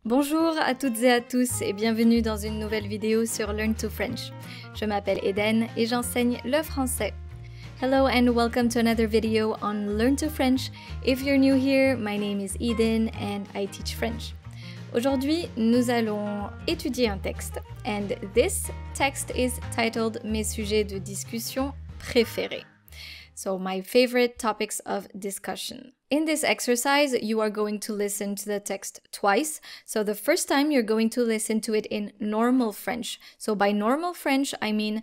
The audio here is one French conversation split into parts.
Bonjour à toutes et à tous et bienvenue dans une nouvelle vidéo sur Learn to French. Je m'appelle Eden et j'enseigne le français. Hello and welcome to another video on Learn to French. If you're new here, my name is Eden and I teach French. Aujourd'hui, nous allons étudier un texte and this text is titled Mes sujets de discussion préférés. So my favorite topics of discussion. In this exercise, you are going to listen to the text twice. So the first time you're going to listen to it in normal French. So by normal French, I mean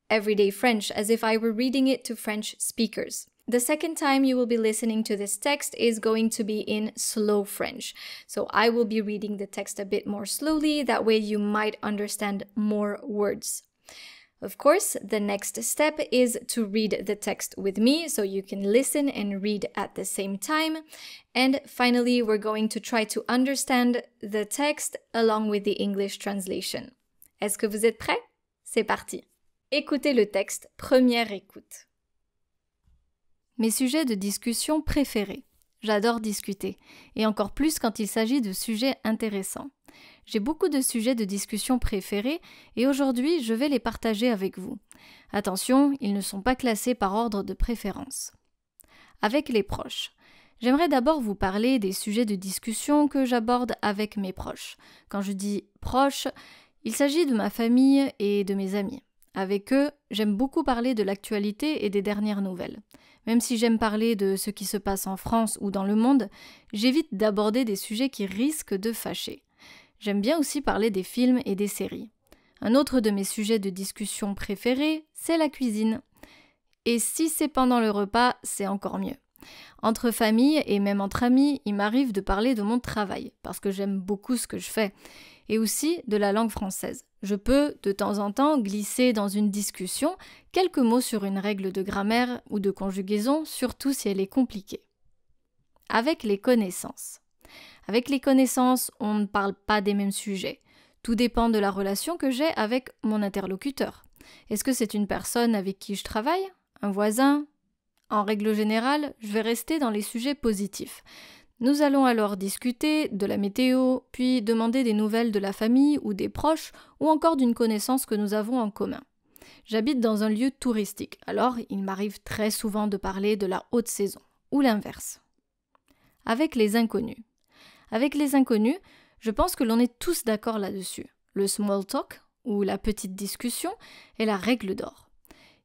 everyday French, as if I were reading it to French speakers. The second time you will be listening to this text is going to be in slow French. So I will be reading the text a bit more slowly, that way you might understand more words. Of course, the next step is to read the text with me, so you can listen and read at the same time. And finally, we're going to try to understand the text along with the English translation. Est-ce que vous êtes prêts? C'est parti! Écoutez le texte, première écoute. Mes sujets de discussion préférés. J'adore discuter, et encore plus quand il s'agit de sujets intéressants. J'ai beaucoup de sujets de discussion préférés et aujourd'hui je vais les partager avec vous. Attention, ils ne sont pas classés par ordre de préférence. Avec les proches. J'aimerais d'abord vous parler des sujets de discussion que j'aborde avec mes proches. Quand je dis proches, il s'agit de ma famille et de mes amis. Avec eux, j'aime beaucoup parler de l'actualité et des dernières nouvelles. Même si j'aime parler de ce qui se passe en France ou dans le monde, j'évite d'aborder des sujets qui risquent de fâcher. J'aime bien aussi parler des films et des séries. Un autre de mes sujets de discussion préférés, c'est la cuisine. Et si c'est pendant le repas, c'est encore mieux. Entre famille et même entre amis, il m'arrive de parler de mon travail, parce que j'aime beaucoup ce que je fais, et aussi de la langue française. Je peux, de temps en temps, glisser dans une discussion quelques mots sur une règle de grammaire ou de conjugaison, surtout si elle est compliquée. Avec les connaissances. Avec les connaissances, on ne parle pas des mêmes sujets. Tout dépend de la relation que j'ai avec mon interlocuteur. Est-ce que c'est une personne avec qui je travaille? Un voisin? En règle générale, je vais rester dans les sujets positifs. Nous allons alors discuter de la météo, puis demander des nouvelles de la famille ou des proches, ou encore d'une connaissance que nous avons en commun. J'habite dans un lieu touristique, alors il m'arrive très souvent de parler de la haute saison, ou l'inverse. Avec les inconnus. Avec les inconnus, je pense que l'on est tous d'accord là-dessus. Le small talk, ou la petite discussion, est la règle d'or.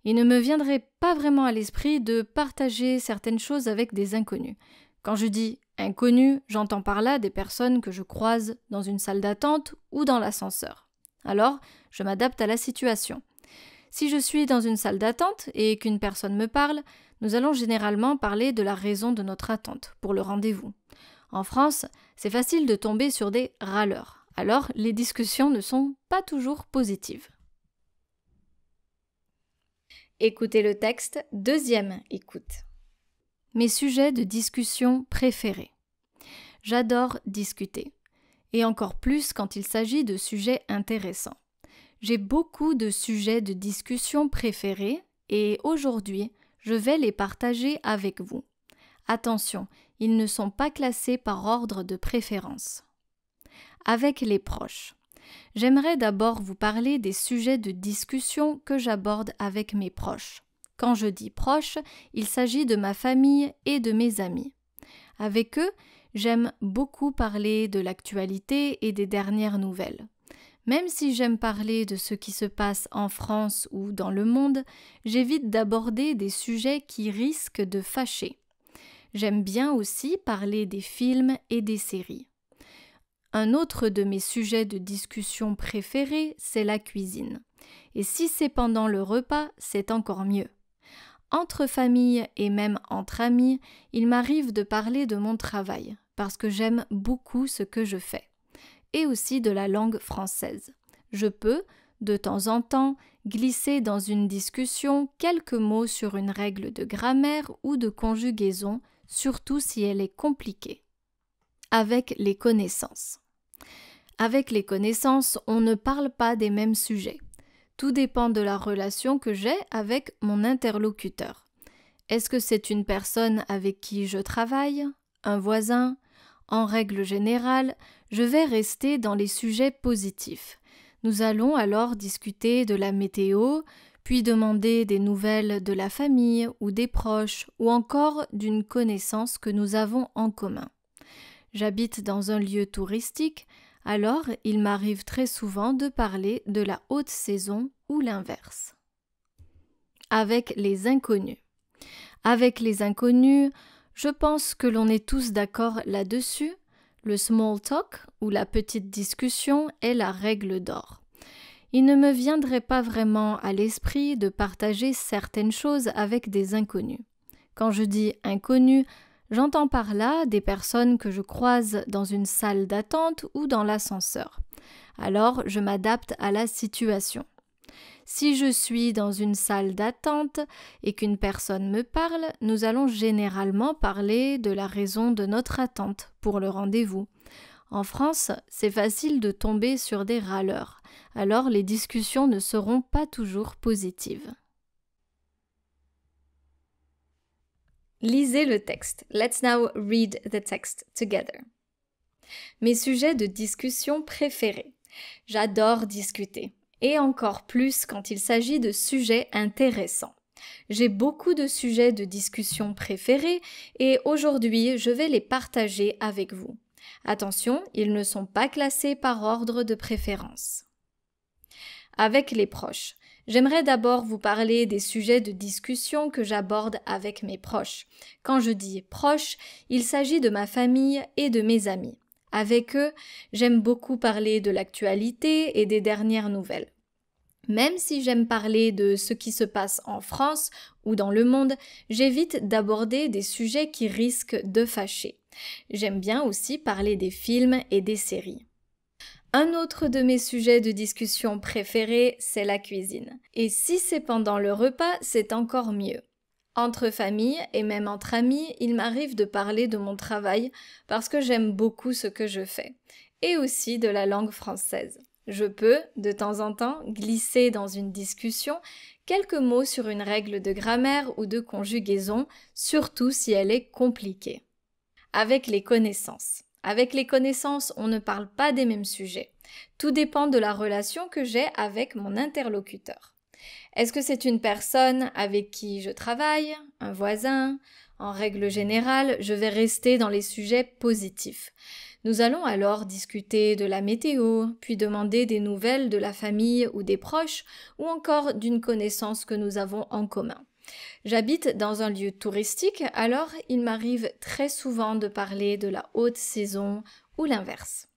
Il ne me viendrait pas vraiment à l'esprit de partager certaines choses avec des inconnus. Quand je dis inconnus, j'entends par là des personnes que je croise dans une salle d'attente ou dans l'ascenseur. Alors, je m'adapte à la situation. Si je suis dans une salle d'attente et qu'une personne me parle, nous allons généralement parler de la raison de notre attente pour le rendez-vous. En France, c'est facile de tomber sur des râleurs, alors les discussions ne sont pas toujours positives. Écoutez le texte, deuxième écoute. Mes sujets de discussion préférés. J'adore discuter, et encore plus quand il s'agit de sujets intéressants. J'ai beaucoup de sujets de discussion préférés et aujourd'hui, je vais les partager avec vous. Attention, ils ne sont pas classés par ordre de préférence. Avec les proches. J'aimerais d'abord vous parler des sujets de discussion que j'aborde avec mes proches. Quand je dis proches, il s'agit de ma famille et de mes amis. Avec eux, j'aime beaucoup parler de l'actualité et des dernières nouvelles. Même si j'aime parler de ce qui se passe en France ou dans le monde, j'évite d'aborder des sujets qui risquent de fâcher. J'aime bien aussi parler des films et des séries. Un autre de mes sujets de discussion préférés, c'est la cuisine. Et si c'est pendant le repas, c'est encore mieux. Entre famille et même entre amis, il m'arrive de parler de mon travail, parce que j'aime beaucoup ce que je fais. Et aussi de la langue française. Je peux, de temps en temps, glisser dans une discussion quelques mots sur une règle de grammaire ou de conjugaison, surtout si elle est compliquée. Avec les connaissances. Avec les connaissances, on ne parle pas des mêmes sujets. Tout dépend de la relation que j'ai avec mon interlocuteur. Est-ce que c'est une personne avec qui je travaille? Un voisin? En règle générale, je vais rester dans les sujets positifs. Nous allons alors discuter de la météo, puis demander des nouvelles de la famille ou des proches ou encore d'une connaissance que nous avons en commun. J'habite dans un lieu touristique, alors il m'arrive très souvent de parler de la haute saison ou l'inverse. Avec les inconnus. Avec les inconnus, je pense que l'on est tous d'accord là-dessus. Le small talk ou la petite discussion est la règle d'or. Il ne me viendrait pas vraiment à l'esprit de partager certaines choses avec des inconnus. Quand je dis inconnus, j'entends par là des personnes que je croise dans une salle d'attente ou dans l'ascenseur. Alors, je m'adapte à la situation. Si je suis dans une salle d'attente et qu'une personne me parle, nous allons généralement parler de la raison de notre attente pour le rendez-vous. En France, c'est facile de tomber sur des râleurs, alors les discussions ne seront pas toujours positives. Lisez le texte. Let's now read the text together. Mes sujets de discussion préférés. J'adore discuter. Et encore plus quand il s'agit de sujets intéressants. J'ai beaucoup de sujets de discussion préférés et aujourd'hui, je vais les partager avec vous. Attention, ils ne sont pas classés par ordre de préférence. Avec les proches. J'aimerais d'abord vous parler des sujets de discussion que j'aborde avec mes proches. Quand je dis proches, il s'agit de ma famille et de mes amis. Avec eux, j'aime beaucoup parler de l'actualité et des dernières nouvelles. Même si j'aime parler de ce qui se passe en France ou dans le monde, j'évite d'aborder des sujets qui risquent de fâcher. J'aime bien aussi parler des films et des séries. Un autre de mes sujets de discussion préférés, c'est la cuisine. Et si c'est pendant le repas, c'est encore mieux. Entre familles et même entre amis, il m'arrive de parler de mon travail parce que j'aime beaucoup ce que je fais. Et aussi de la langue française. Je peux, de temps en temps, glisser dans une discussion quelques mots sur une règle de grammaire ou de conjugaison, surtout si elle est compliquée. Avec les connaissances. Avec les connaissances, on ne parle pas des mêmes sujets. Tout dépend de la relation que j'ai avec mon interlocuteur. Est-ce que c'est une personne avec qui je travaille, un voisin? En règle générale, je vais rester dans les sujets positifs. Nous allons alors discuter de la météo, puis demander des nouvelles de la famille ou des proches, ou encore d'une connaissance que nous avons en commun. J'habite dans un lieu touristique, alors il m'arrive très souvent de parler de la haute saison ou l'inverse.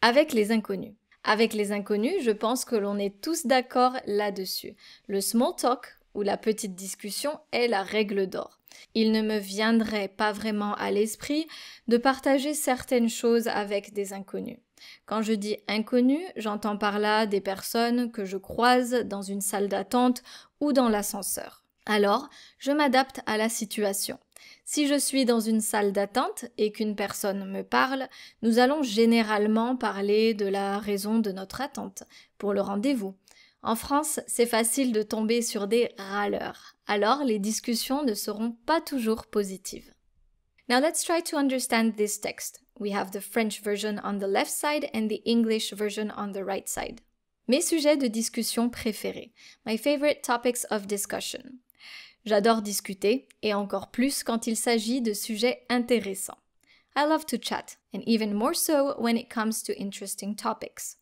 Avec les inconnus. Avec les inconnus, je pense que l'on est tous d'accord là-dessus. Le small talk, ou la petite discussion, est la règle d'or. Il ne me viendrait pas vraiment à l'esprit de partager certaines choses avec des inconnus. Quand je dis inconnus, j'entends par là des personnes que je croise dans une salle d'attente ou dans l'ascenseur. Alors, je m'adapte à la situation. Si je suis dans une salle d'attente et qu'une personne me parle, nous allons généralement parler de la raison de notre attente pour le rendez-vous. En France, c'est facile de tomber sur des râleurs, alors les discussions ne seront pas toujours positives. Now let's try to understand this text. We have the French version on the left side and the English version on the right side. Mes sujets de discussion préférés. My favorite topics of discussion. J'adore discuter, et encore plus quand il s'agit de sujets intéressants. I love to chat, and even more so when it comes to interesting topics.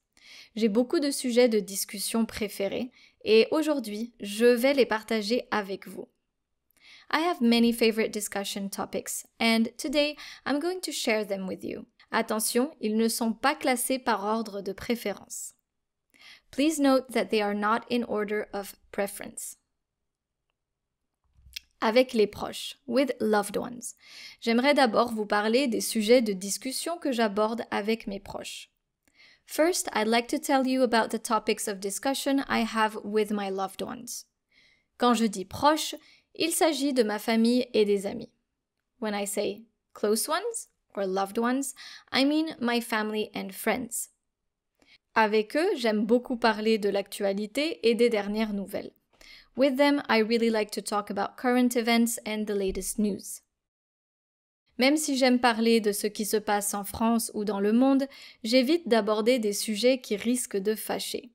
J'ai beaucoup de sujets de discussion préférés, et aujourd'hui, je vais les partager avec vous. I have many favorite discussion topics, and today I'm going to share them with you. Attention, ils ne sont pas classés par ordre de préférence. Please note that they are not in order of preference. Avec les proches, with loved ones. J'aimerais d'abord vous parler des sujets de discussion que j'aborde avec mes proches. First, I'd like to tell you about the topics of discussion I have with my loved ones. Quand je dis proches, il s'agit de ma famille et des amis. When I say close ones or loved ones, I mean my family and friends. Avec eux, j'aime beaucoup parler de l'actualité et des dernières nouvelles. With them, I really like to talk about current events and the latest news. Même si j'aime parler de ce qui se passe en France ou dans le monde, j'évite d'aborder des sujets qui risquent de fâcher.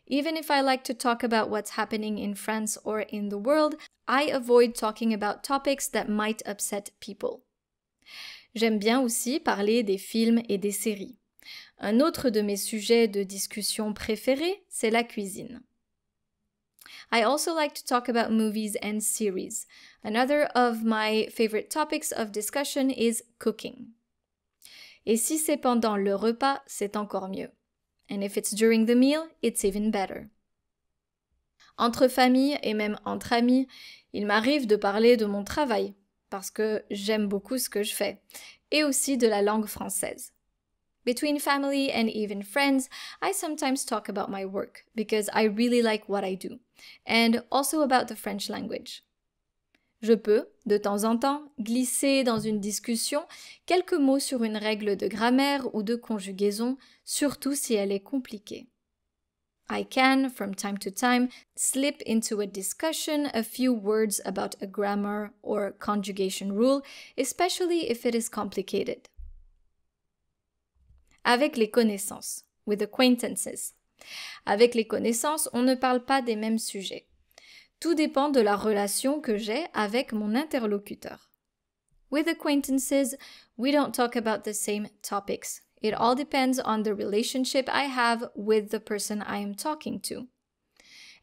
Even if I like to talk about what's happening in France or in the world, I avoid talking about topics that might upset people. J'aime bien aussi parler des films et des séries. Un autre de mes sujets de discussion préférés, c'est la cuisine. I also like to talk about movies and series. Another of my favorite topics of discussion is cooking. Et si c'est pendant le repas, c'est encore mieux. And if it's during the meal, it's even better. Entre famille et même entre amis, il m'arrive de parler de mon travail, parce que j'aime beaucoup ce que je fais, et aussi de la langue française. Between family and even friends, I sometimes talk about my work, because I really like what I do, and also about the French language. Je peux, de temps en temps, glisser dans une discussion quelques mots sur une règle de grammaire ou de conjugaison, surtout si elle est compliquée. I can, from time to time, slip into a discussion a few words about a grammar or conjugation rule, especially if it is complicated. Avec les connaissances, with acquaintances. Avec les connaissances, on ne parle pas des mêmes sujets. Tout dépend de la relation que j'ai avec mon interlocuteur. With acquaintances, we don't talk about the same topics. It all depends on the relationship I have with the person I am talking to.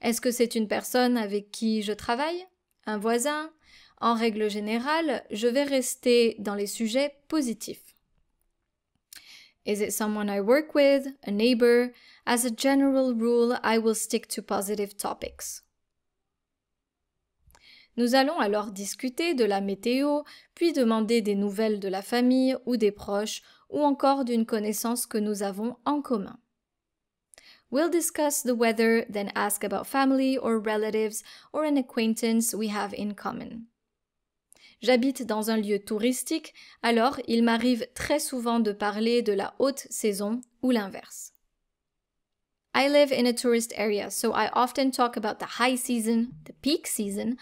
Est-ce que c'est une personne avec qui je travaille? Un voisin? En règle générale, je vais rester dans les sujets positifs. Is it someone I work with? A neighbor? As a general rule, I will stick to positive topics. Nous allons alors discuter de la météo, puis demander des nouvelles de la famille ou des proches, ou encore d'une connaissance que nous avons en commun. We'll discuss the weather, then ask about family or relatives or an acquaintance we have in common. J'habite dans un lieu touristique, alors il m'arrive très souvent de parler de la haute saison ou l'inverse. I live in a tourist area, so I often talk about the high season, the peak season,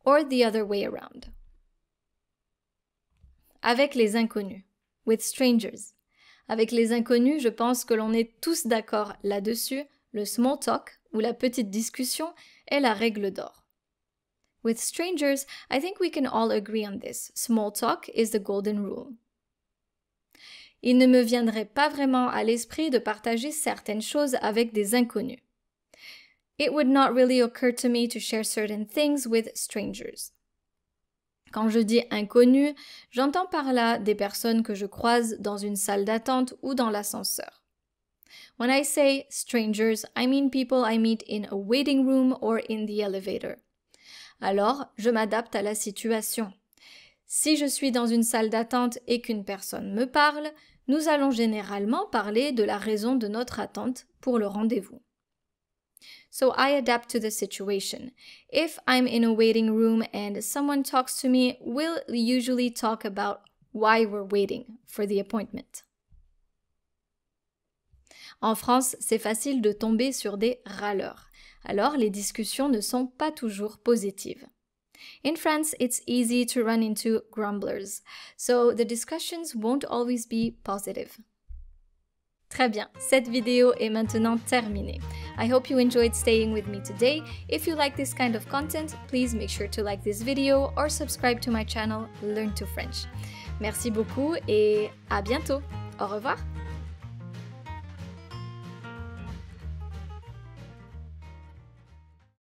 or the other way around. Avec les inconnus, with strangers. Avec les inconnus, je pense que l'on est tous d'accord là-dessus, le small talk, ou la petite discussion, est la règle d'or. With strangers, I think we can all agree on this. Small talk is the golden rule. Il ne me viendrait pas vraiment à l'esprit de partager certaines choses avec des inconnus. It would not really occur to me to share certain things with strangers. Quand je dis inconnu, j'entends par là des personnes que je croise dans une salle d'attente ou dans l'ascenseur. When I say strangers, I mean people I meet in a waiting room or in the elevator. Alors, je m'adapte à la situation. Si je suis dans une salle d'attente et qu'une personne me parle, nous allons généralement parler de la raison de notre attente pour le rendez-vous. So I adapt to the situation. If I'm in a waiting room and someone talks to me, we'll usually talk about why we're waiting for the appointment. En France, c'est facile de tomber sur des râleurs. Alors, les discussions ne sont pas toujours positives. In France, it's easy to run into grumblers, so the discussions won't always be positive. Très bien, cette vidéo est maintenant terminée. I hope you enjoyed staying with me today. If you like this kind of content, please make sure to like this video or subscribe to my channel Learn to French. Merci beaucoup et à bientôt. Au revoir.